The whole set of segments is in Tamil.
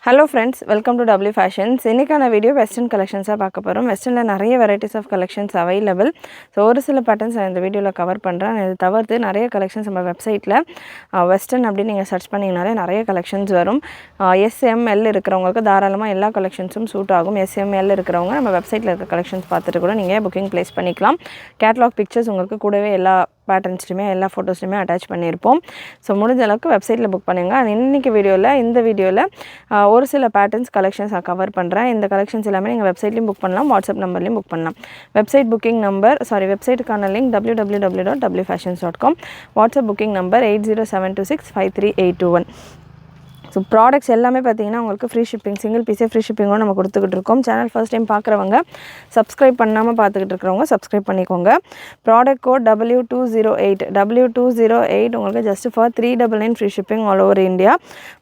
Hello friends, welcome to W Fashions. இன்னைக்கான வீடியோ வெஸ்டர்ன் கலெக்ஷன்ஸாக பார்க்க போகிறோம். வெஸ்டர்னில் நிறைய varieties of collections available. So ஒரு சில பேட்டர்ன்ஸ் நான் இந்த வீடியோவில் கவர் பண்ணுறேன். இது தவிர்த்து நிறைய கலெக்ஷன்ஸ் நம்ம வெப்சைட்டில் வெஸ்டர்ன் அப்படின்னு நீங்கள் சர்ச் பண்ணிங்கனாலே நிறைய கலெக்ஷன்ஸ் வரும். SML இருக்கிறவங்களுக்கு தாராளமாக எல்லா கலெக்ஷன்ஸும் சூட் ஆகும். SML இருக்கிறவங்க நம்ம வெப்சைட்டில் இருக்க கலெக்ஷன்ஸ் பார்த்துட்டு கூட நீங்கள் புக்கிங் ப்ளேஸ் பண்ணிக்கலாம். கேட்லாக் பிக்சர்ஸ் உங்களுக்கு கூடவே எல்லா பேட்டர்ன்ஸ்லையுமே எல்லா ஃபோட்டோஸ்லையுமே அட்டாச் பண்ணியிருப்போம். ஸோ முடிஞ்ச அளவுக்கு வெப்சைட்டில் புக் பண்ணுங்கள். அது இன்றைக்கி இந்த வீடியோவில் ஒரு சில பேட்டர்ன்ஸ் கலெக்ஷன்ஸ் நான் கவர் பண்ணுறேன். இந்த கலெக்ஷன்ஸ் எல்லாமே நீங்கள் வெப்சைட்லையும் புக் பண்ணலாம், வாட்ஸ்அப் நம்பர்லையும் புக் பண்ணலாம். வெப்சைட்டுக்கான link www.wfashions.com. WhatsApp booking number 8072653821. So products எல்லாமே பார்த்தீங்கன்னா உங்களுக்கு ஃப்ரீ ஷிப்பிங், சிங்கிள் பீஸே ஃப்ரீ ஷிப்பிங்கும் நம்ம கொடுத்துக்கிட்டு இருக்கோம். சேனல் ஃபர்ஸ்ட் டைம் பார்க்குறவங்க, சப்ஸ்கிரைப் பண்ணாமல் பார்த்துக்கிட்டு இருக்கிறவங்க சப்ஸ்கிரைப் பண்ணிக்கோங்க. ப்ராடக்ட் கோட் W208 உங்களுக்கு just for 399 free shipping all over India.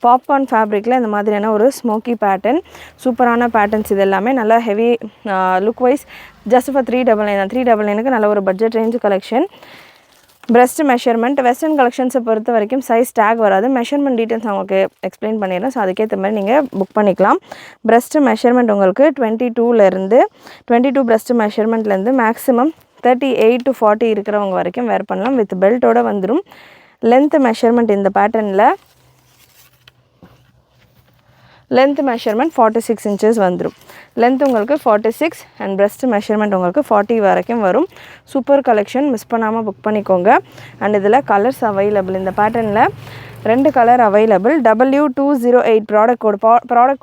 Popcorn ஃபேப்ரிக்கில் இந்த மாதிரியான ஒரு ஸ்மோக்கி பேட்டர்ன், சூப்பரான பேட்டர்ன்ஸ் இது எல்லாமே நல்லா heavy look wise just for 399 தான். 399க்கு நல்ல ஒரு budget range collection. Breast measurement western கலெக்ஷன்ஸை பொறுத்த வரைக்கும் சைஸ் டேக் வராது. மெஷர்மெண்ட் டீட்டெயில்ஸ் நான் உங்களுக்கு எக்ஸ்பிளைன் பண்ணிடுறேன். ஸோ அதுக்கேற்ற மாதிரி நீங்கள் புக் பண்ணிக்கலாம். பிரஸ்ட் மெஷர்மெண்ட் உங்களுக்கு 22 பிரஸ்ட் மெஷர்மெண்ட்லேருந்து மேக்ஸிமம் 38 to 40 இருக்கிறவங்க வரைக்கும் வேர் பண்ணலாம். வித் பெல்ட்டோடு வந்துடும். லென்த் மெஷர்மெண்ட் இந்த பேட்டர்னில் லென்த் மெஷர்மெண்ட் 46 inches வந்துடும். லென்த் உங்களுக்கு 46 அண்ட் பிரஸ்ட் மெஷர்மெண்ட் உங்களுக்கு 40 வரைக்கும் வரும். சூப்பர் கலெக்ஷன், மிஸ் பண்ணாமல் புக் பண்ணிக்கோங்க. அண்ட் இதில் கலர்ஸ் அவைலபிள். இந்த பேட்டர்னில் 2 colour available. W208 product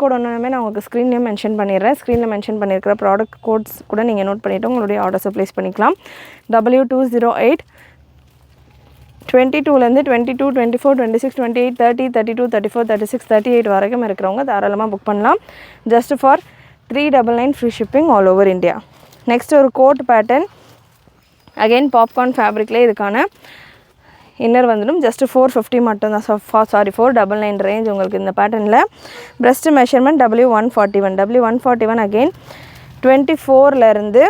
code ஒன்றுமே நான் உங்களுக்கு ஸ்க்ரீன்லேயும் மென்ஷன் பண்ணிடுறேன். ஸ்க்ரீனில் மென்ஷன் பண்ணியிருக்கிற ப்ராடக்ட் கோட்ஸ் கூட நீங்கள் நோட் பண்ணிவிட்டு உங்களுடைய ஆர்டர்ஸை ப்ளேஸ் பண்ணிக்கலாம். W208 22லேருந்து 22, 24, 26, 28, 30, 32, 34, 36, 38 வரைக்கும் இருக்கிறவங்க தாராளமாக புக் பண்ணலாம். Just for 399 free shipping all over India. Next ஒரு கோட் பேட்டர்ன், அகெயின் பாப்கார்ன் ஃபேப்ரிக்லேயே இதுக்கான இன்னர் வந்துடும். ஜஸ்ட் 450 மட்டும்தான். 499 ரேஞ்ச் உங்களுக்கு இந்த பேட்டர்னில். பிரஸ்ட் மெஷர்மெண்ட் W141 அகெயின் 24லேருந்து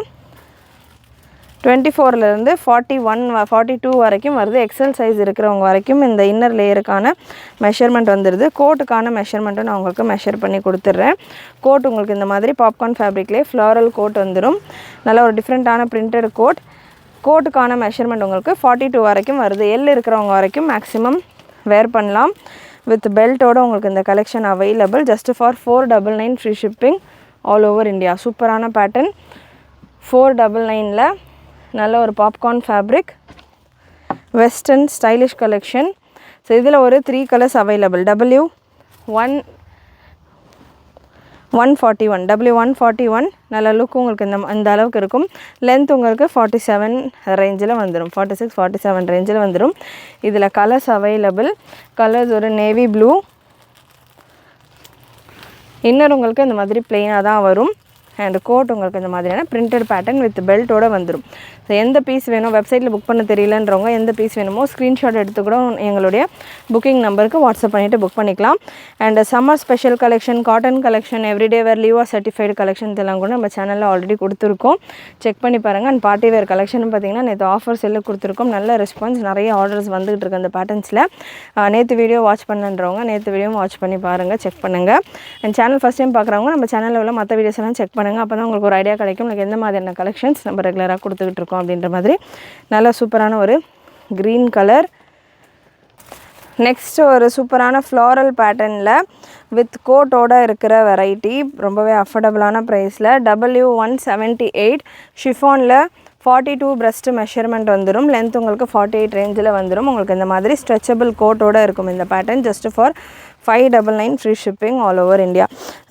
42 வரைக்கும் வருது. எக்ஸல் சைஸ் இருக்கிறவங்க வரைக்கும் இந்த இன்னர் லேயருக்கான மெஷர்மெண்ட் வந்துடுது. கோட்டுக்கான மெஷர்மெண்ட்டும் நான் உங்களுக்கு மெஷர் பண்ணி கொடுத்துட்றேன். கோட் உங்களுக்கு இந்த மாதிரி பாப்கார்ன் ஃபேப்ரிக்லேயே ஃப்ளாரல் கோட் வந்துடும். நல்ல ஒரு டிஃப்ரெண்ட்டான பிரிண்டட் கோட். கோட்டுக்கான மெஷர்மெண்ட் உங்களுக்கு 42 வரைக்கும் வருது. எல் இருக்கிறவங்க வரைக்கும் மேக்ஸிமம் வேர் பண்ணலாம். வித் பெல்ட்டோடு உங்களுக்கு இந்த collection available. Just for 499 free shipping all over India. சூப்பரான பேட்டர்ன். 499ல் நல்ல ஒரு popcorn fabric western stylish collection. So இதில் ஒரு 3 கலர்ஸ் அவைலபிள். W141 நல்ல லுக் உங்களுக்கு இந்த அளவுக்கு இருக்கும். லென்த் உங்களுக்கு 47 ரேஞ்சில் வந்துடும். 46, 47 ரேஞ்சில் வந்துடும். இதில் கலர்ஸ் அவைலபிள். கலர்ஸ் ஒரு நேவி ப்ளூ. இன்னர் உங்களுக்கு இந்த மாதிரி பிளெயினாக தான் வரும். அண்ட் கோட் உங்களுக்கு இந்த மாதிரியான பிரிண்டட் பேட்டர்ன் வித் பெல்ட்டோடு வந்துடும். ஸோ எந்த பீஸ் வேணும், வெப்சைட்டில் புக் பண்ண தெரியலன்றவங்க எந்த பீஸ் வேணுமோ ஸ்க்ரீன்ஷாட் எடுத்து கூட எங்களுடைய புக்கிங் நம்பருக்கு வாட்ஸ்அப் பண்ணிவிட்டு புக் பண்ணிக்கலாம். And summer special collection, cotton collection, everyday wear Liva certified collections எல்லாம் கூட நம்ம சேனலில் ஆல்ரெடி கொடுத்துருக்கோம். செக் பண்ணி பாருங்கள். அண்ட் பார்ட்டி வேர் கலெக்ஷன் பார்த்திங்கன்னா நேற்று ஆஃபர்ஸ் எல்லாம் கொடுத்துருக்கோம். நல்ல ரெஸ்பான்ஸ், நிறைய ஆர்டர்ஸ் வந்துகிட்டு இருக்கு அந்த பேட்டர்ன்ஸில். நேற்று வீடியோ வாட்ச் பண்ணுன்றவங்க நேற்று வீடியோ வாட்ச் பண்ணி பாருங்கள், செக் பண்ணுங்கள். அண்ட் சேனல் ஃபஸ்ட் டைம் பார்க்குறவங்க நம்ம சேனலில் உள்ள மற்ற வீடியோஸ் எல்லாம் செக் பண்ணுங்கள். அப்போ தான் உங்களுக்கு ஒரு ஐடியா கிடைக்கும் உங்களுக்கு எந்த மாதிரியான கலெக்ஷன்ஸ் நம்ம ரெகுலராக கொடுத்துக்கிட்டு இருக்கோம் அப்படின்ற மாதிரி. நல்ல சூப்பரான ஒரு க்ரீன் கலர். நெக்ஸ்ட் ஒரு சூப்பரான ஃப்ளாரல் பேட்டர்னில் வித் கோட்டோடு இருக்கிற வெரைட்டி, ரொம்பவே அஃபோர்டபுளான ப்ரைஸில். W178 ஷிஃபானில் 42 பிரஸ்ட் மெஷர்மெண்ட் வந்துடும். லென்த் உங்களுக்கு 48 ரேஞ்சில் வந்துடும். உங்களுக்கு இந்த மாதிரி ஸ்ட்ரெச்சபிள் கோட்டோடு இருக்கும் இந்த pattern. Just for 599 free shipping all over India.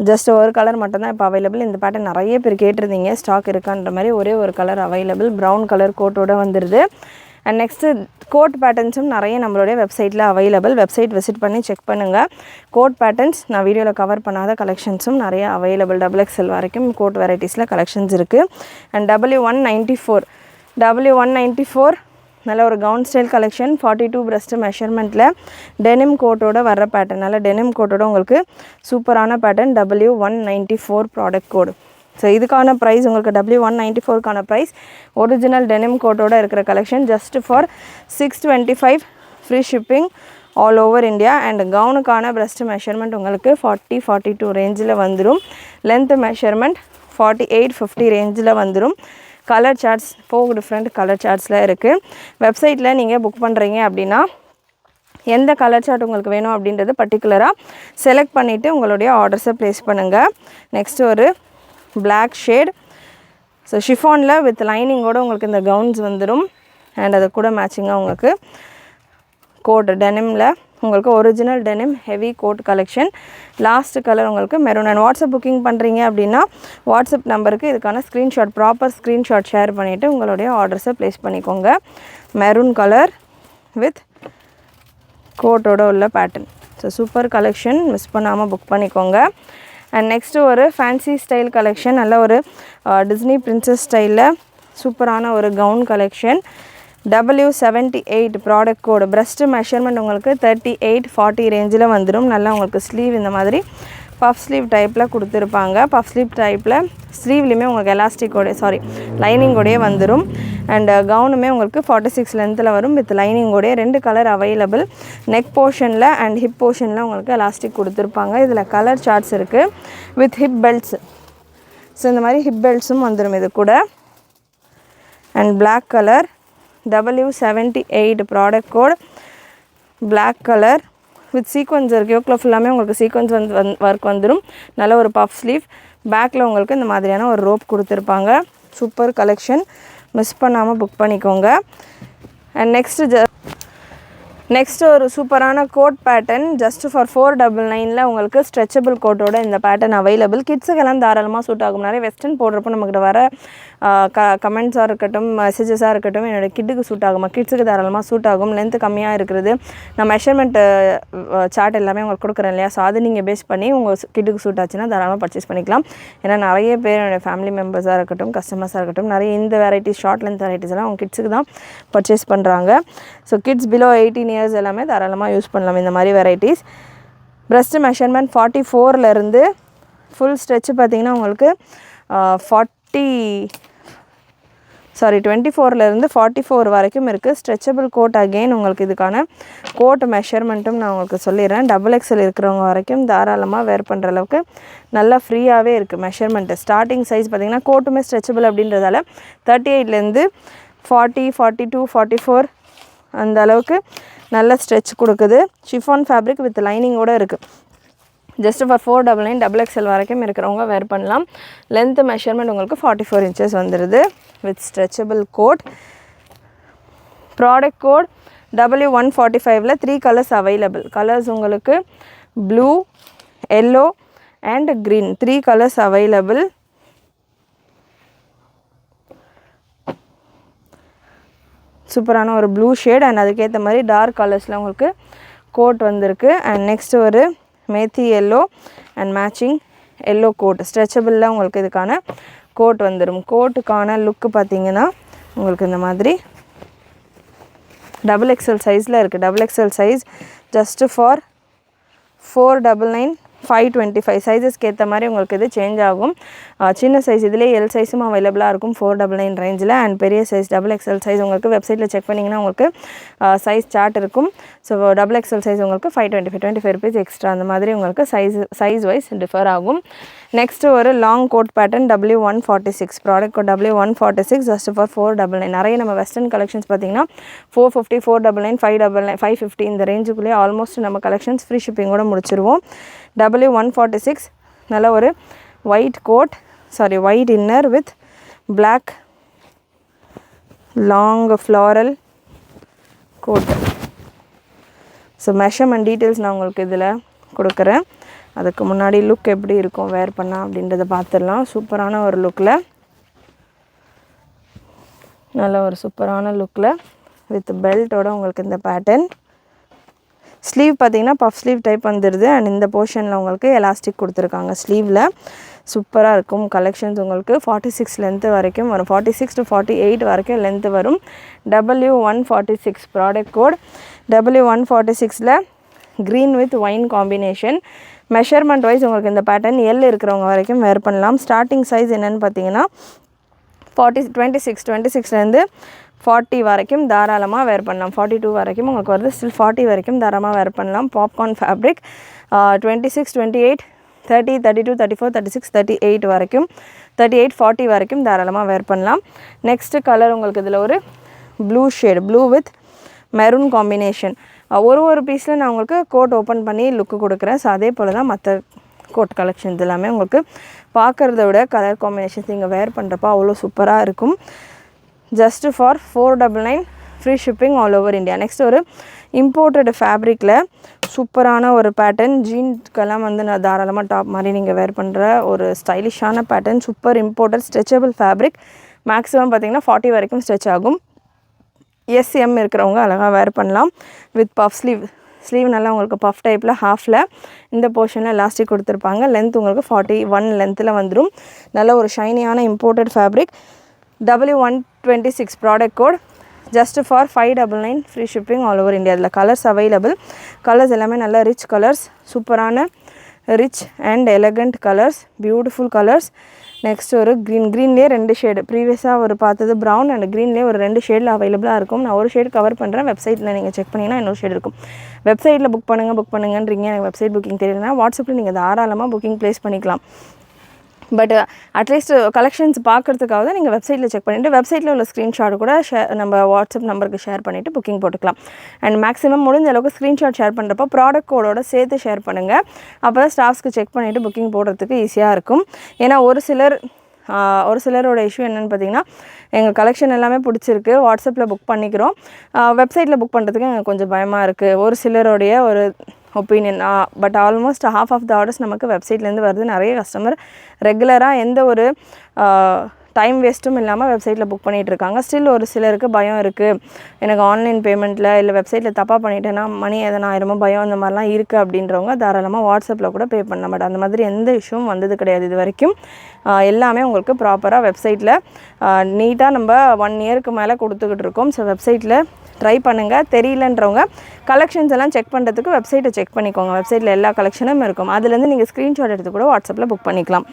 Just ஒரு கலர் மட்டும்தான் இப்போ அவைலபிள். இந்த பேட்டர்ன் நிறைய பேர் கேட்டிருந்தீங்க, ஸ்டாக் இருக்கான்ற மாதிரி. ஒரே ஒரு கலர் அவைலபிள். ப்ரௌன் கலர் கோட்டோடு வந்துடுது. அண்ட் நெக்ஸ்ட்டு கோட் பேட்டர்ன்ஸும் நிறைய நம்மளுடைய வெப்சைட்டில் அவைலபிள். வெப்சைட் விசிட் பண்ணி செக் பண்ணுங்கள். கோட் பேட்டர்ன்ஸ் நான் வீடியோவில் கவர் பண்ணாத கலெக்ஷன்ஸும் நிறைய அவைலபிள். XXL வரைக்கும் கோட் வெரைட்டிஸில் கலெக்ஷன்ஸ் இருக்குது. அண்ட் W194 நல்ல ஒரு கவுன் ஸ்டைல் கலெக்ஷன். 42 பிரஸ்ட் மெஷர்மெண்ட்டில் டெனிம் கோட்டோட வர்ற பேட்டர்ன். நல்ல டெனிம் கோட்டோட உங்களுக்கு சூப்பரான pattern. W194 product code. So இதுக்கான ப்ரைஸ் உங்களுக்கு W194க்கான ப்ரைஸ் ஒரிஜினல் டெனிம் கோட்டோட இருக்கிற collection. Just for 625 free shipping all over India. And கவுனுக்கான பிரஸ்ட் மெஷர்மெண்ட் உங்களுக்கு 40-42 ரேஞ்சில் வந்துடும். லென்த் மெஷர்மெண்ட் 48-50 ரேஞ்சில் வந்துடும். கலர் சார்ட்ஸ் 4 டிஃப்ரெண்ட் கலர் சார்ட்ஸில் இருக்குது. வெப்சைட்டில் நீங்கள் புக் பண்ணுறீங்க அப்படின்னா எந்த கலர் சார்ட் உங்களுக்கு வேணும் அப்படின்றது பர்டிகுலராக செலக்ட் பண்ணிவிட்டு உங்களுடைய ஆர்டர்ஸை ப்ளேஸ் பண்ணுங்கள். நெக்ஸ்ட் ஒரு பிளாக் ஷேட். ஸோ ஷிஃபானில் வித் லைனிங்கோடு உங்களுக்கு இந்த கவுன்ஸ் வந்துடும். அண்ட் அது கூட மேட்சிங்காக உங்களுக்கு கோட் டெனிமில் உங்களுக்கு original denim heavy coat collection. Last colour உங்களுக்கு மெரூன். அண்ட் வாட்ஸ்அப் புக்கிங் பண்ணுறீங்க அப்படின்னா வாட்ஸ்அப் நம்பருக்கு இதுக்கான ஸ்க்ரீன்ஷாட் ப்ராப்பர் ஸ்க்ரீன்ஷாட் ஷேர் பண்ணிவிட்டு உங்களுடைய ஆர்டர்ஸை ப்ளேஸ் பண்ணிக்கோங்க. மெரூன் கலர் வித் கோட்டோட உள்ள pattern. So super collection, miss பண்ணாமல் புக் பண்ணிக்கோங்க. அண்ட் நெக்ஸ்ட்டு ஒரு ஃபேன்சி ஸ்டைல் கலெக்ஷன். நல்ல ஒரு டிஸ்னி பிரின்சஸ் ஸ்டைலில் சூப்பரான ஒரு கவுன் கலெக்ஷன். W78 ப்ராடக்ட் கோடு. பிரஸ்ட் மெஷர்மெண்ட் உங்களுக்கு 38-40 ரேஞ்சில் வந்துடும். நல்லா உங்களுக்கு ஸ்லீவ் இந்த மாதிரி பஃப் ஸ்லீவ் டைப்பில் கொடுத்துருப்பாங்க. பஃப் ஸ்லீவ் டைப்பில் ஸ்லீவ்லேயுமே உங்களுக்கு எலாஸ்டிக்கோடைய லைனிங்கோடையே வந்துடும். அண்ட் கவுனுமே உங்களுக்கு 46 லென்த்தில் வரும் வித் லைனிங்கோடைய. 2 கலர் அவைலபிள். நெக் போர்ஷனில் அண்ட் ஹிப் போர்ஷனில் உங்களுக்கு எலாஸ்டிக் கொடுத்துருப்பாங்க. இதில் கலர் சார்ட்ஸ் இருக்குது வித் ஹிப் பெல்ட்ஸ். ஸோ இந்த மாதிரி ஹிப் பெல்ட்ஸும் வந்துடும் இது கூட. And black colour W78 product code. Black colour with sequins இருக்குது. யோக்கில் ஃபுல்லாமே உங்களுக்கு சீக்வன்ஸ் ஒர்க் வந்துடும். நல்ல ஒரு பஃப் ஸ்லீவ். பேக்கில் உங்களுக்கு இந்த மாதிரியான ஒரு ரோப் கொடுத்துருப்பாங்க. சூப்பர் கலெக்ஷன், மிஸ் பண்ணாமல் புக் பண்ணிக்கோங்க. அண்ட் நெக்ஸ்ட்டு ஒரு சூப்பரான கோட் பேட்டர்ன். ஜஸ்ட் ஃபார் 499 உங்களுக்கு ஸ்ட்ரெச்சபிள் கோட்டோட இந்த பேட்டர்ன் அவைலபிள். கிட்ஸுக்கெல்லாம் தாராளமாக சூட் ஆகும். நிறைய வெஸ்டர்ன் போடுறப்போ நம்மக்கிட்ட வர கமெண்ட்ஸாக இருக்கட்டும், மெசேஜஸாக இருக்கட்டும், என்னோடய கிட்டுக்கு சூட் ஆகுமா, கிட்ஸுக்கு தாராளமாக சூட் ஆகும். லென்த்து கம்மியாக இருக்கிறது. நான் மெஷர்மெண்ட்டு சார்ட் எல்லாமே உங்களுக்கு கொடுக்குறேன் இல்லையா, ஸோ அது நீங்கள் பேஸ் பண்ணி உங்கள் கிட்டுக்கு சூட் ஆச்சுன்னா தாராளமாக பர்ச்சேஸ் பண்ணிக்கலாம். ஏன்னா நிறைய பேர் என்னோடய ஃபேமிலி மெம்பர்ஸாக இருக்கட்டும், கஸ்டமர்ஸாக இருக்கட்டும், நிறைய இந்த வெரைட்டிஸ் ஷார்ட் லென்த் வெரைட்டிஸ் எல்லாம் அவங்க கிட்ஸுக்கு தான் பர்ச்சேஸ் பண்ணுறாங்க. ஸோ கிட்ஸ் பிலோ 18 இயர்ஸ் எல்லாமே தாராளமாக யூஸ் பண்ணலாம் இந்த மாதிரி வெரைட்டிஸ். பிரஸ்ட் மெஷர்மெண்ட் 44லேருந்து ஃபுல் ஸ்ட்ரெச்சு பார்த்திங்கன்னா உங்களுக்கு 24லேருந்து 44 வரைக்கும் இருக்குது. Stretchable coat. அகெயின் உங்களுக்கு இதுக்கான கோட் மெஷர்மெண்ட்டும் நான் உங்களுக்கு சொல்லிடுறேன். XXL இருக்கிறவங்க வரைக்கும் தாராளமாக வேர் பண்ணுற அளவுக்கு நல்லா ஃப்ரீயாகவே இருக்குது மெஷர்மெண்ட்டு. ஸ்டார்டிங் சைஸ் பார்த்திங்கன்னா கோட்டுமே ஸ்ட்ரெச்சபிள் அப்படின்றதால 38லேருந்து 40, 42, 44 அந்த அளவுக்கு நல்ல ஸ்ட்ரெச் கொடுக்குது. ஷிஃபான் ஃபேப்ரிக் வித் லைனிங்கோடு இருக்குது. ஜஸ்ட் ஃபார் 499 XXL வரைக்கும் இருக்கிறவங்க வேர் பண்ணலாம். லென்த் மெஷர்மெண்ட் உங்களுக்கு 44 inches வந்துடுது with stretchable coat. Product code W145ல் 3 கலர்ஸ் அவைலபிள். கலர்ஸ் உங்களுக்கு blue, yellow and green 3 colours available. சூப்பரான ஒரு ப்ளூ ஷேட் அண்ட் அதுக்கேற்ற மாதிரி டார்க் கலர்ஸில் உங்களுக்கு கோட் வந்திருக்கு. அண்ட் நெக்ஸ்ட்டு ஒரு மேத்தி yellow and matching yellow coat. ஸ்ட்ரெச்சபிளில் உங்களுக்கு இதுக்கான கோட் வந்துடும். கோட்டுக்கான லுக்கு பார்த்திங்கன்னா உங்களுக்கு இந்த மாதிரி XXL சைஸில் இருக்குது. XXL சைஸ் ஜஸ்ட்டு ஃபார் 499 525 சைஸஸ்க்கு ஏற்ற மாதிரி உங்களுக்கு இது சேஞ்ச் ஆகும். சின்ன சைஸ் இதிலே எல் சைஸும் அவைலபிளாக இருக்கும் 499 ரேஞ்சில். அண்ட் பெரிய சைஸ் XXL சைஸ் உங்களுக்கு வெப்சைட்டில் செக் பண்ணிங்கன்னா உங்களுக்கு சைஸ் சார்ட் இருக்கும். ஸோ XXL சைஸ் உங்களுக்கு 525 rupees எக்ஸ்ட்ரா அந்த மாதிரி உங்களுக்கு சைஸ் வைஸ் டிஃபர் ஆகும். நெக்ஸ்ட்டு ஒரு long coat pattern W146 product code W146 just for 499. நிறைய நம்ம வெஸ்டர்ன் கலெக்ஷன்ஸ் பார்த்திங்கன்னா 450, 499, 599, 550 இந்த ரேஞ்சுக்குள்ளேயே ஆல்மோஸ்ட் நம்ம கலெக்ஷன்ஸ் ஃப்ரீ ஷிப்பிங்கோடு முடிச்சிருவோம். W146 நல்ல ஒரு white inner with black long floral coat. So measurement details நான் உங்களுக்கு இதில் கொடுக்குறேன். அதுக்கு முன்னாடி லுக் எப்படி இருக்கும் வேர் பண்ணால் அப்படின்றத பார்த்துடலாம். சூப்பரான ஒரு லுக்கில், நல்ல ஒரு சூப்பரான லுக்கில் வித் பெல்ட்டோட உங்களுக்கு இந்த பேட்டர்ன். ஸ்லீவ் பார்த்திங்கன்னா பஃப் ஸ்லீவ் டைப் வந்துடுது. அண்ட் இந்த போர்ஷனில் உங்களுக்கு எலாஸ்டிக் கொடுத்துருக்காங்க ஸ்லீவில். சூப்பராக இருக்கும் கலெக்ஷன்ஸ். உங்களுக்கு 46 லென்த்து வரைக்கும் வரும். 46 to 48 வரைக்கும் லென்த்து வரும். W146 product code. W146ல் green with wine combination. Measurement wise உங்களுக்கு இந்த பேட்டர்ன் எல் இருக்கிறவங்க வரைக்கும் வேர் பண்ணலாம். ஸ்டார்டிங் சைஸ் என்னென்னு பார்த்தீங்கன்னா 26லேருந்து 40 வரைக்கும் தாராளமாக வேர் பண்ணலாம். 42 வரைக்கும் உங்களுக்கு வருது. ஸ்டில் 40 வரைக்கும் தாராளமாக வேர் பண்ணலாம். பாப்கார்ன் ஃபேப்ரிக் 26, 28, 30, 32, 34, 36, 38 வரைக்கும் 38, 40 வரைக்கும் தாராளமாக வேர் பண்ணலாம். நெக்ஸ்ட்டு கலர் உங்களுக்கு இதில் ஒரு blue shade, blue with maroon combination. ஒரு பீஸில் நான் உங்களுக்கு கோட் ஓப்பன் பண்ணி லுக்கு கொடுக்குறேன். ஸோ அதே போல் தான் மற்ற கோட் கலெக்ஷன்ஸ் எல்லாமே உங்களுக்கு பார்க்குறத விட கலர் காம்பினேஷன்ஸ் நீங்கள் வேர் பண்ணுறப்போ அவ்வளோ சூப்பராக இருக்கும். Just for 499 free shipping all over India. Next ஒரு இம்போர்ட்டட் ஃபேப்ரிக்கில் சூப்பரான ஒரு பேட்டர்ன், ஜீன்ஸ்க்கெல்லாம் வந்து நான் தாராளமாக டாப் மாதிரி நீங்கள் வேர் பண்ணுற ஒரு ஸ்டைலிஷான pattern, super imported stretchable fabric. Maximum பார்த்திங்கன்னா 40 வரைக்கும் ஸ்ட்ரெச் ஆகும். எஸ்எம் இருக்கிறவங்க அழகாக வேர் பண்ணலாம். வித் பஃப் ஸ்லீவ் நல்லா உங்களுக்கு பஃப் டைப்பில் ஹாஃபில் இந்த போர்ஷனில் எலாஸ்டிக் கொடுத்துருப்பாங்க. லென்த் உங்களுக்கு 41 லென்த்தில் வந்துடும். நல்ல ஒரு ஷைனியான imported fabric. W126 product code just for 599 free shipping all over India. இதில் கலர்ஸ் அவைலபிள். கலர்ஸ் எல்லாமே நல்ல ரிச் கலர்ஸ், சூப்பரான rich and elegant colours, beautiful colours. Next ஒரு க்ரீன்லேயே 2 ஷேடு, ப்ரீவியஸாக ஒரு பார்த்தது ப்ரௌன் அண்ட் க்ரீன்லேயே ஒரு 2 ஷேடில் அவைலபிளாக இருக்கும். நான் ஒரு ஷேடு கவர் பண்ணுறேன். வெப்சைட்டில் நீங்கள் செக் பண்ணிங்கன்னா இன்னொரு ஷேடு இருக்கும். வெப்சைட்டில் புக் பண்ணுங்கன்றீங்க. எனக்கு வெப்சைட் புக்கிங் தெரியலனா வாட்ஸ்அப்பில் நீங்கள் தாராளமாக புக்கிங் ப்ளேஸ் பண்ணிக்கலாம். பட் அட்லீஸ்ட் கலெக்ஷன்ஸ் பார்க்குறதுக்காக தான் நீங்கள் வெப்சைட்டில் செக் பண்ணிவிட்டு வெப்சைட்டில் உள்ள ஸ்க்ரீன்ஷாட் கூட நம்ம வாட்ஸ்அப் நம்பருக்கு ஷேர் பண்ணிவிட்டு புக்கிங் போட்டுக்கலாம். அண்ட் மேக்ஸிமம் முடிஞ்ச அளவுக்கு ஸ்க்ரீன்ஷாட் ஷேர் பண்ணுறப்போ ப்ராடக்ட் கோடோட சேர்த்து ஷேர் பண்ணுங்கள். அப்போ தான் ஸ்டாஃப்ஸ்க்கு செக் பண்ணிவிட்டு புக்கிங் போடுறதுக்கு ஈஸியாக இருக்கும். ஏன்னா ஒரு சிலரோட இஷ்யூ என்னென்னு பார்த்தீங்கன்னா, எங்கள் கலெக்ஷன் எல்லாமே பிடிச்சிருக்கு, வாட்ஸ்அப்பில் புக் பண்ணிக்கிறோம், வெப்சைட்டில் புக் பண்ணுறதுக்கு எங்களுக்கு கொஞ்சம் பயமாக இருக்குது, ஒரு சிலருடைய ஒரு opinion. But almost half of the orders நமக்கு வெப்சைட்லேருந்து வருது. நிறைய கஸ்டமர் ரெகுலராக எந்த ஒரு டைம் வேஸ்ட்டும் இல்லாமல் வெப்சைட்டில் புக் பண்ணிகிட்ருக்காங்க. ஸ்டில் ஒரு சிலருக்கு பயம் இருக்குது, எனக்கு ஆன்லைன் பேமெண்ட்டில் இல்லை வெப்சைட்டில் தப்பாக பண்ணிட்டேன்னா மணி எதனா ஆயிரமோ பயம், இந்த மாதிரிலாம் இருக்குது அப்படின்றவங்க தாராளமாக வாட்ஸ்அப்பில் கூட பே பண்ண மாட்டேன். அந்த மாதிரி எந்த இஷ்யூவும் வந்தது கிடையாது இது வரைக்கும். எல்லாமே உங்களுக்கு ப்ராப்பராக வெப்சைட்டில் நீட்டாக நம்ம 1 இயருக்கு மேலே கொடுத்துக்கிட்டு இருக்கோம். ஸோ வெப்சைட்டில் ட்ரை பண்ணுங்கள். தெரியலன்றவங்க கலெக்ஷன்ஸ் எல்லாம் செக் பண்ணுறதுக்கு வெப்சைட்டை செக் பண்ணிக்கோங்க. வெப்சைட்டில் எல்லா கலெக்ஷனும் இருக்கும். அதுலேருந்து நீங்கள் ஸ்க்ரீன்ஷாட் எடுத்து கூட வாட்ஸ்அப்பில் புக் பண்ணிக்கலாம்.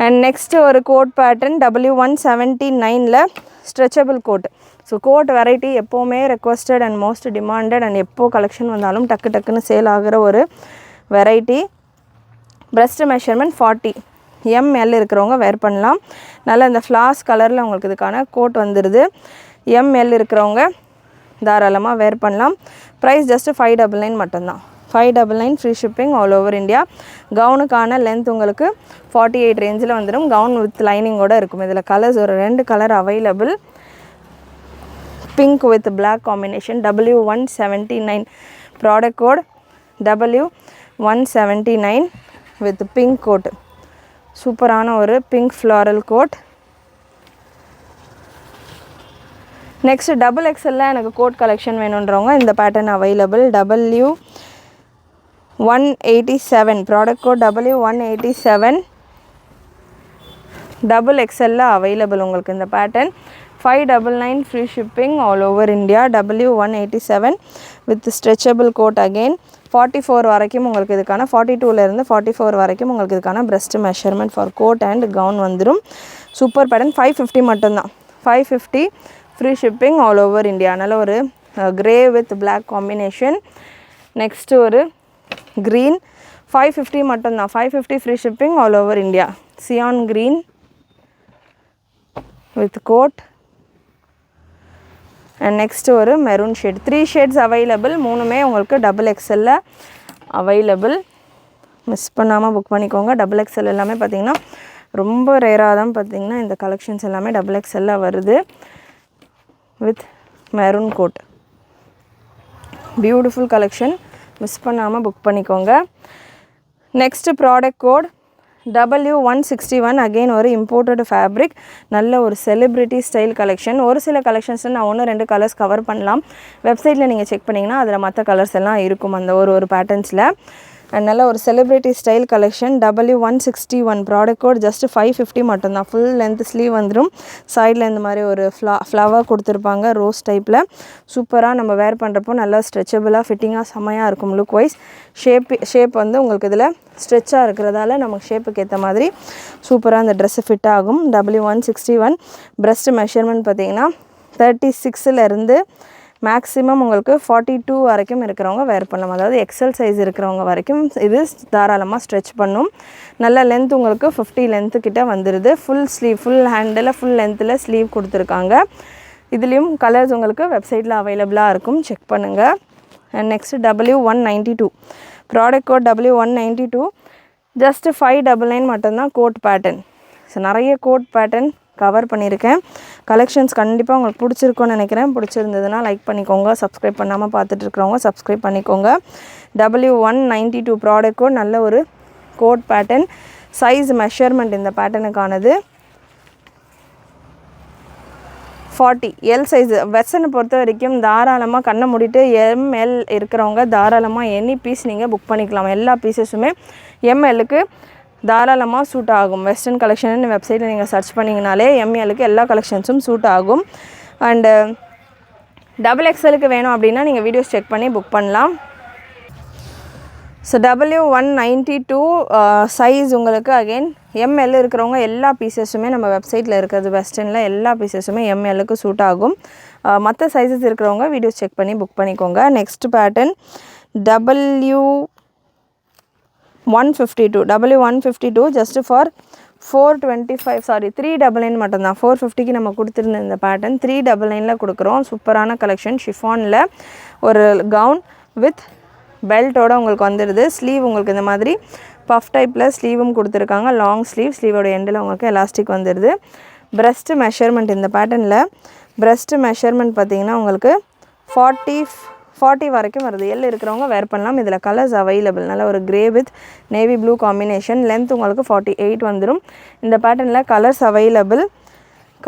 அண்ட் நெக்ஸ்ட்டு ஒரு coat pattern W179 stretchable coat. So coat variety எப்போவுமே requested and most demanded and எப்போ கலெக்ஷன் வந்தாலும் டக்குன்னு சேல் ஆகிற ஒரு வெரைட்டி. ப்ரெஸ்ட் மெஷர்மெண்ட் 40 ML இருக்கிறவங்க வேர் பண்ணலாம். நல்லா இந்த ஃப்ளாஸ் கலரில் உங்களுக்கு இதுக்கான கோட் வந்துடுது. ML இருக்கிறவங்க தாராளமாக வேர் பண்ணலாம். ப்ரைஸ் ஜஸ்ட்டு 599 மட்டும்தான். 599 free shipping all over India. கவுனுக்கான லென்த் உங்களுக்கு 48 ரேஞ்சில் வந்துடும். கவுன் வித் லைனிங்கோடு இருக்கும். இதில் கலர்ஸ் ஒரு 2 colour available. Pink with black combination. W179 product code W179 with pink coat. சூப்பரான ஒரு pink floral coat. Next XXL எனக்கு கோட் கலெக்ஷன் வேணுன்றவங்க இந்த pattern available. W187 product code W187 XXL available உங்களுக்கு இந்த pattern. 599 free shipping all over India. W187 with stretchable coat again. 44 வரைக்கும் உங்களுக்கு இதுக்கான 42லேருந்து 44 வரைக்கும் உங்களுக்கு இதுக்கான breast measurement for coat and gown வந்துடும். Super pattern. 550 மட்டும்தான். 550 free shipping all over India. நல்ல ஒரு grey with black combination. Next ஒரு க்ரீன். 550 மட்டும்தான். 550 free shipping all over India. Cyan green with coat. And next ஒரு மெரூன் ஷேட். 3 shades available. 3மே உங்களுக்கு XXL அவைலபிள். மிஸ் பண்ணாமல் புக் பண்ணிக்கோங்க. XXL எல்லாமே பார்த்திங்கன்னா ரொம்ப ரேராக தான் பார்த்திங்கன்னா இந்த கலெக்ஷன்ஸ் எல்லாமே XXL வருது with maroon coat. Beautiful collection. Miss பண்ணாமல் புக் பண்ணிக்கோங்க. Next product code W161 again ஒரு இம்போர்ட்டட் ஃபேப்ரிக். நல்ல ஒரு செலிப்ரிட்டி ஸ்டைல் கலெக்ஷன். ஒரு சில கலெக்ஷன்ஸில் நான் 1-2 கலர்ஸ் கவர் பண்ணலாம். வெப்சைட்டில் நீங்கள் செக் பண்ணிங்கன்னா அதில் மற்ற கலர்ஸ் எல்லாம் இருக்கும் அந்த ஒரு பேட்டர்ன்ஸில். நல்ல ஒரு celebrity style collection. W161 product code just 550 மட்டும்தான். ஃபுல் லென்த் ஸ்லீவ் வந்துடும். சைடில் இந்த மாதிரி ஒரு ஃப்ளவர் கொடுத்துருப்பாங்க ரோஸ் டைப்பில். சூப்பராக நம்ம வேர் பண்ணுறப்போ நல்லா ஸ்ட்ரெச்சபிளாக ஃபிட்டிங்காக செம்மையாக இருக்கும். லுக் வைஸ் ஷேப் வந்து உங்களுக்கு இதில் ஸ்ட்ரெச்சாக இருக்கிறதால நமக்கு ஷேப்புக்கு ஏற்ற மாதிரி சூப்பராக இந்த ட்ரெஸ்ஸு ஃபிட் ஆகும். W161 ப்ரெஸ்ட் மெஷர்மெண்ட் பார்த்திங்கன்னா 36லேருந்து மேக்ஸிமம் உங்களுக்கு 42 வரைக்கும் இருக்கிறவங்க வேர் பண்ணலாம். அதாவது எக்ஸல் சைஸ் இருக்கிறவங்க வரைக்கும் இது தாராளமாக ஸ்ட்ரெச் பண்ணும். நல்ல லென்த் உங்களுக்கு 50 லென்த்து கிட்ட வந்துடுது. Full sleeve, full handle, full லென்த்தில் ஸ்லீவ் கொடுத்துருக்காங்க. இதுலேயும் கலர்ஸ் உங்களுக்கு வெப்சைட்டில் அவைலபிளாக இருக்கும், செக் பண்ணுங்கள். And next W192 product code W192 just 599 மட்டும்தான் கோட் பேட்டர்ன். ஸோ நிறைய கோட் பேட்டர்ன் கவர் பண்ணியிருக்கேன். கலெக்ஷன்ஸ் கண்டிப்பாக உங்களுக்கு பிடிச்சிருக்குன்னு நினைக்கிறேன். பிடிச்சிருந்ததுன்னா லைக் பண்ணிக்கோங்க. சப்ஸ்கிரைப் பண்ணாமல் பார்த்துட்டு இருக்கிறவங்க சப்ஸ்கிரைப் பண்ணிக்கோங்க. W192 ப்ராடக்ட் கோட், நல்ல ஒரு கோட் பேட்டர்ன். சைஸ் மெஷர்மெண்ட் இந்த பேட்டர்னுக்கானது 40 எல் சைஸு. வெஸ்டர்னை பொறுத்த வரைக்கும் தாராளமாக கண்ணை மூடிட்டு எம்எல் இருக்கிறவங்க தாராளமாக எனி பீஸ் நீங்கள் புக் பண்ணிக்கலாம். எல்லா பீசஸுமே எம்எல்லுக்கு தாராளமாக சூட் ஆகும். வெஸ்டர்ன் கலெக்ஷன் வெப்சைட்டில் நீங்கள் சர்ச் பண்ணிங்கனாலே எம்எல்லுக்கு எல்லா கலெக்ஷன்ஸும் சூட் ஆகும். அண்டு XXLக்கு வேணும் அப்படின்னா நீங்கள் வீடியோஸ் செக் பண்ணி புக் பண்ணலாம். ஸோ W192 சைஸ் உங்களுக்கு அகெயின் எம்எல் இருக்கிறவங்க எல்லா பீசஸுமே நம்ம வெப்சைட்டில் இருக்கிறது வெஸ்டர்னில் எல்லா பீசஸுமே எம்எல்லுக்கு சூட் ஆகும். மற்ற சைஸஸ் இருக்கிறவங்க வீடியோஸ் செக் பண்ணி புக் பண்ணிக்கோங்க. Next pattern W152 just for 399 மட்டும்தான். 450க்கு நம்ம கொடுத்துருந்த இந்த பேட்டர்ன் 399ல் கொடுக்குறோம். சூப்பரான கலெக்ஷன். ஷிஃபானில் ஒரு கவுன் வித் பெல்ட்டோட உங்களுக்கு வந்துடுது. ஸ்லீவ் உங்களுக்கு இந்த மாதிரி பஃப் டைப்பில் ஸ்லீவும் கொடுத்துருக்காங்க. லாங் ஸ்லீவோட எண்டில் உங்களுக்கு எலாஸ்டிக் வந்துடுது. பிரஸ்ட் மெஷர்மெண்ட் இந்த பேட்டர்னில் பிரஸ்ட் மெஷர்மெண்ட் பார்த்திங்கன்னா உங்களுக்கு 40 வரைக்கும் வருது. எல் இருக்கிறவங்க வேர் பண்ணலாம். இதில் கலர்ஸ் அவைலபிள். நல்ல ஒரு grey with navy blue combination. Length உங்களுக்கு 48 வந்துடும். இந்த பேட்டர்னில் கலர்ஸ் அவைலபிள்.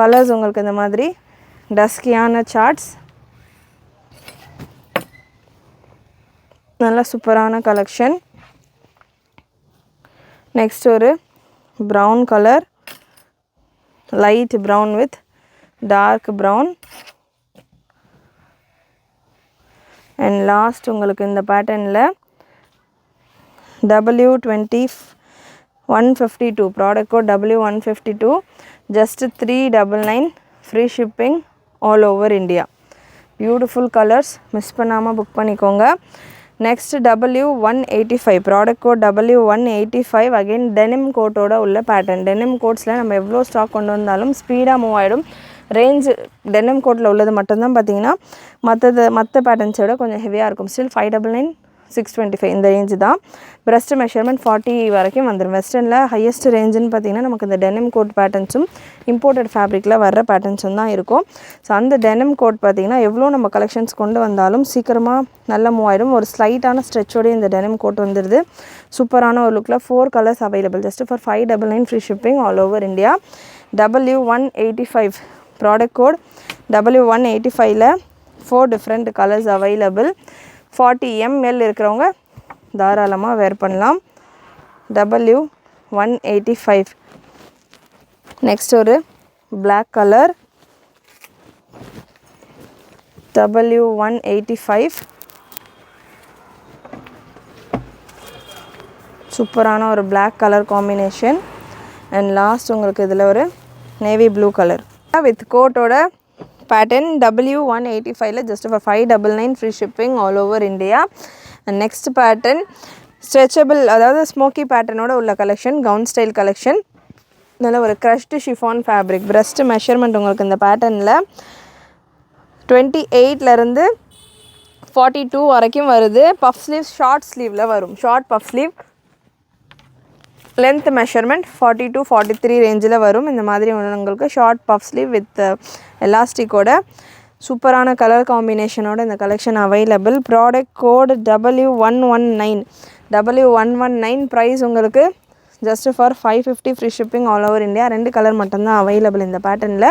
கலர்ஸ் உங்களுக்கு இந்த மாதிரி டஸ்கியான சார்ட்ஸ், நல்ல சூப்பரான கலெக்ஷன். நெக்ஸ்ட் ஒரு brown colour, light brown with dark brown. And last உங்களுக்கு இந்த பேட்டர்னில் W152 product code W152 just 399 free shipping all over India. Beautiful colours, miss பண்ணாமல் புக் பண்ணிக்கோங்க. Next W185 product code W185 again denim கோட்டோட உள்ள பேட்டர்ன். டெனிம் கோட்ஸில் நம்ம எவ்வளோ ஸ்டாக் கொண்டு வந்தாலும் ஸ்பீடாக மூவ் ஆகிடும். ரேஞ்சு டெனிம் கோட்டில் உள்ளது மட்டும்தான் பார்த்தீங்கன்னா மற்ற பேட்டர்ன்ஸை விட கொஞ்சம் ஹெவியாக இருக்கும். ஸ்டில் 599 625 இந்த ரேஞ்சு தான். பிரஸ்ட் மெஷர்மெண்ட் 40 வரைக்கும் வந்துடும். வெஸ்டர்னில் ஹையஸ்ட் ரேஞ்சுன்னு பார்த்திங்கன்னா நமக்கு இந்த டெனிம் கோட் பேட்டர்ன்ஸும் இம்போர்ட்டட் ஃபேப்ரிக்கில் வர்ற பேட்டர்ன்ஸும் தான் இருக்கும். ஸோ அந்த டெனிம் கோட் பார்த்திங்கன்னா எவ்வளோ நம்ம கலெக்ஷன்ஸ் கொண்டு வந்தாலும் சீக்கிரமாக நல்லா மூவ் ஆகிடும். ஒரு ஸ்லைட்டான ஸ்ட்ரெச்சோடய இந்த டெனிம் கோட் வந்துடுது. சூப்பரான ஒரு லுக்கில் 4 colours available. Just for 599 free shipping all over India. W185 product code W185ல் 4 டிஃப்ரெண்ட் கலர்ஸ் அவைலபிள். 40 ml இருக்கிறவங்க தாராளமாக வேர் பண்ணலாம். W185. நெக்ஸ்ட் ஒரு பிளாக் கலர் W185. சூப்பரான ஒரு black colour combination. And last உங்களுக்கு இதில் ஒரு நேவி ப்ளூ கலர் வித் கோட்டோட பேட்டர்ன். W185ல் just for 599 free shipping all over India. And next pattern stretchable, அதாவது ஸ்மோக்கி பேட்டர்னோட உள்ள கலெக்ஷன், கவுன் ஸ்டைல் கலெக்ஷன். நல்ல ஒரு crushed chiffon fabric. Breast measurement உங்களுக்கு இந்த பேட்டர்னில் 28லேருந்து 42 வரைக்கும் வருது. பஃப் ஸ்லீவ் ஷார்ட் ஸ்லீவில் வரும். Short puff sleeve. Length measurement 40 to 43 ரேஞ்சில் வரும். இந்த மாதிரி உங்களுக்கு ஷார்ட் பஃப் ஸ்லீவ் வித் எலாஸ்டிக்கோட சூப்பரான கலர் காம்பினேஷனோட இந்த கலெக்ஷன் அவைலபிள். ப்ராடக்ட் கோடு W119 ப்ரைஸ் உங்களுக்கு just for 550 free shipping all over India. 2 colour மட்டும்தான் அவைலபிள் இந்த பேட்டர்னில்,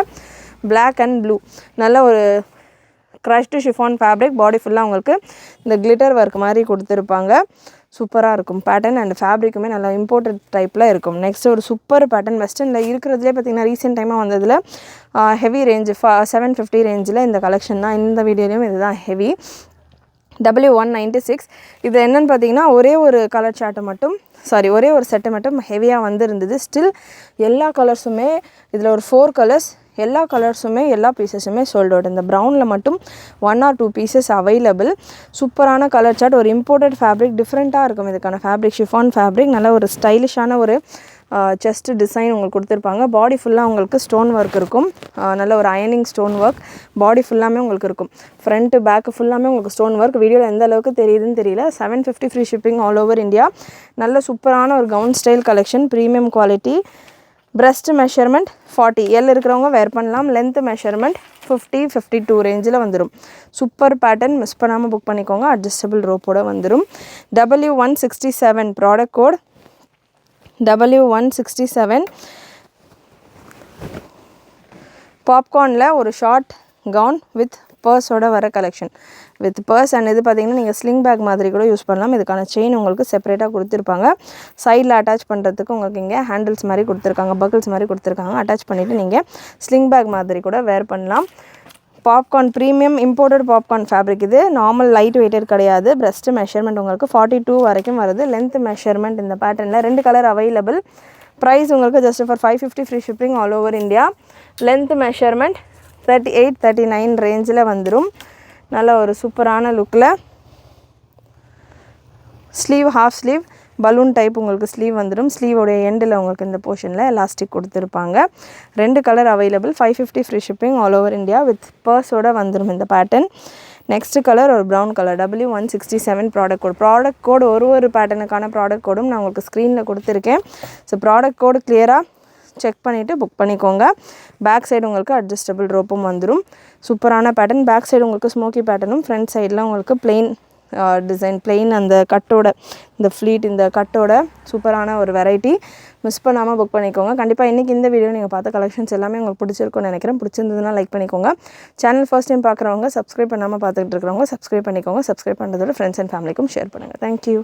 பிளாக் அண்ட் ப்ளூ. நல்ல ஒரு க்ரஷ்டு ஷிஃபான் ஃபேப்ரிக். பாடி ஃபுல்லாக உங்களுக்கு இந்த கிளிட்டர் ஒர்க் மாதிரி கொடுத்துருப்பாங்க. சூப்பராக இருக்கும் பேட்டர்ன். அண்ட் ஃபேப்ரிக்குமே நல்லா இம்போர்ட்டட் டைப்பில் இருக்கும். நெக்ஸ்ட் ஒரு சூப்பர் பேட்டர்ன் வெஸ்டர்னில் இருக்கிறதுலே பார்த்திங்கன்னா ரீசெண்ட் டைமாக வந்ததில் ஹெவி ரேஞ்சு 750 ரேஞ்சில் இந்த கலெக்ஷன் தான். இந்த வீடியோலையும் இதுதான் ஹெவி. W196. இது என்னென்னு பார்த்தீங்கன்னா ஒரே ஒரு கலர் சார்ட்டை மட்டும் ஒரே ஒரு செட்டை மட்டும் ஹெவியாக வந்துருந்தது. ஸ்டில் எல்லா கலர்ஸுமே இதில் ஒரு 4 கலர்ஸ் எல்லா கலர்ஸுமே எல்லா பீசஸுமே சோல்ட் அவுட். இந்த ப்ரௌனில் மட்டும் 1 or 2 பீசஸ் அவைலபிள். சூப்பரான கலர் சார்ட், ஒரு இம்போர்ட்டட் ஃபேப்ரிக், டிஃப்ரெண்ட்டாக இருக்கும் இதுக்கான ஃபேப்ரிக். ஷிஃபான் ஃபேப்ரிக், நல்ல ஒரு ஸ்டைலிஷான ஒரு செஸ்ட் டிசைன் உங்களுக்கு கொடுத்துருப்பாங்க. பாடி ஃபுல்லாக உங்களுக்கு ஸ்டோன் ஒர்க் இருக்கும். நல்ல ஒரு அயனிங் ஸ்டோன் ஒர்க் பாடி ஃபுல்லாமே உங்களுக்கு இருக்கும். ஃப்ரண்ட்டு பேக்கு ஃபுல்லாமே உங்களுக்கு ஸ்டோன் ஒர்க். வீடியோவில் எந்த அளவுக்கு தெரியுதுன்னு தெரியல. 750 free shipping all over India. நல்ல சூப்பரான ஒரு gown style collection, premium quality. Breast measurement 40, L இருக்கிறவங்க வேர் பண்ணலாம். லென்த் மெஷர்மெண்ட் 50-52 ரேஞ்சில் வந்துடும். சூப்பர் பேட்டர்ன், மிஸ் பண்ணாமல் புக் பண்ணிக்கோங்க. அட்ஜஸ்டபிள் ரோப்போட வந்துடும். W167 product code W167. பாப்கார்னில் ஒரு ஷார்ட் கவுன் வித் பர்ஸோட வர கலெக்ஷன், வித் பர்ஸ். அண்ட் இது பார்த்திங்கன்னா நீங்கள் ஸ்லிங் பேக் மாதிரி கூட யூஸ் பண்ணலாம். இதுக்கான செயின் உங்களுக்கு செப்பரேட்டாக கொடுத்துருப்பாங்க. சைடில் அட்டாச் பண்ணுறதுக்கு உங்களுக்கு இங்கே ஹேண்டில்ஸ் மாதிரி கொடுத்துருக்காங்க, பக்கிள்ஸ் மாதிரி கொடுத்துருக்காங்க. அட்டாச் பண்ணிவிட்டு நீங்கள் ஸ்லிங் பேக் மாதிரி கூட வேர் பண்ணலாம். Popcorn premium imported popcorn fabric. இது நார்மல் லைட் வெயிட்டட் கிடையாது. பிரஸ்ட் மெஷர்மெண்ட் உங்களுக்கு 42 வரைக்கும் வருது. லென்த் மெஷர்மெண்ட் இந்த பேட்டர்னில் 2 கலர் அவைலபிள். ப்ரைஸ் உங்களுக்கு just for 550 free shipping all over India. Length measurement 38-39 ரேஞ்சில் வந்துடும். நல்ல ஒரு சூப்பரான லுக்கில். Sleeve half sleeve balloon type உங்களுக்கு ஸ்லீவ் வந்துடும். ஸ்லீவோடைய எண்டில் உங்களுக்கு இந்த போர்ஷனில் எலாஸ்டிக் கொடுத்துருப்பாங்க. 2 colour available. 550 free shipping all over India with பர்ஸோட வந்துடும் இந்த பேட்டர்ன். நெக்ஸ்ட் கலர் ஒரு brown colour. W167 product code ஒரு பேட்டர்னுக்கான ப்ராடக்ட் கோடும் நான் உங்களுக்கு ஸ்க்ரீனில் கொடுத்துருக்கேன். ஸோ ப்ராடக்ட் கோடு கிளியராக செக் பண்ணிவிட்டு புக் பண்ணிக்கோங்க. பேக் சைடு உங்களுக்கு அட்ஜஸ்டபிள் ரோப்பும் வந்துடும். சூப்பரான பேட்டர்ன். பேக் சைடு உங்களுக்கு ஸ்மோக்கி பேட்டர்னும், ஃப்ரண்ட் சைடில் உங்களுக்கு பிளெயின் டிசைன், பிளெயின் அந்த கட்டோட, இந்த ஃப்ளீட் இந்த கட்டோட சூப்பரான ஒரு வெரைட்டி. மிஸ் பண்ணாமல் புக் பண்ணிக்கோங்க. கண்டிப்பாக இன்றைக்கி இந்த வீடியோ நீங்கள் பார்த்த கலெக்ஷன்ஸ் எல்லாமே உங்களுக்கு பிடிச்சிருக்கும்னு நினைக்கிறேன். பிடிச்சிருந்ததுன்னா லைக் பண்ணிக்கோங்க. சேனல் ஃபர்ஸ்ட் டைம் பார்க்குறவங்க, சப்ஸ்கிரைப் பண்ணாமல் பார்த்துக்கிட்டு இருக்கிறவங்க சப்ஸ்கிரைப் பண்ணிக்கோங்க. சப்ஸ்கிரைப் பண்ணுறதோட ஃப்ரெண்ட்ஸ் அண்ட் ஃபேமிலிக்கும் ஷேர் பண்ணுங்கள். தேங்க்யூ.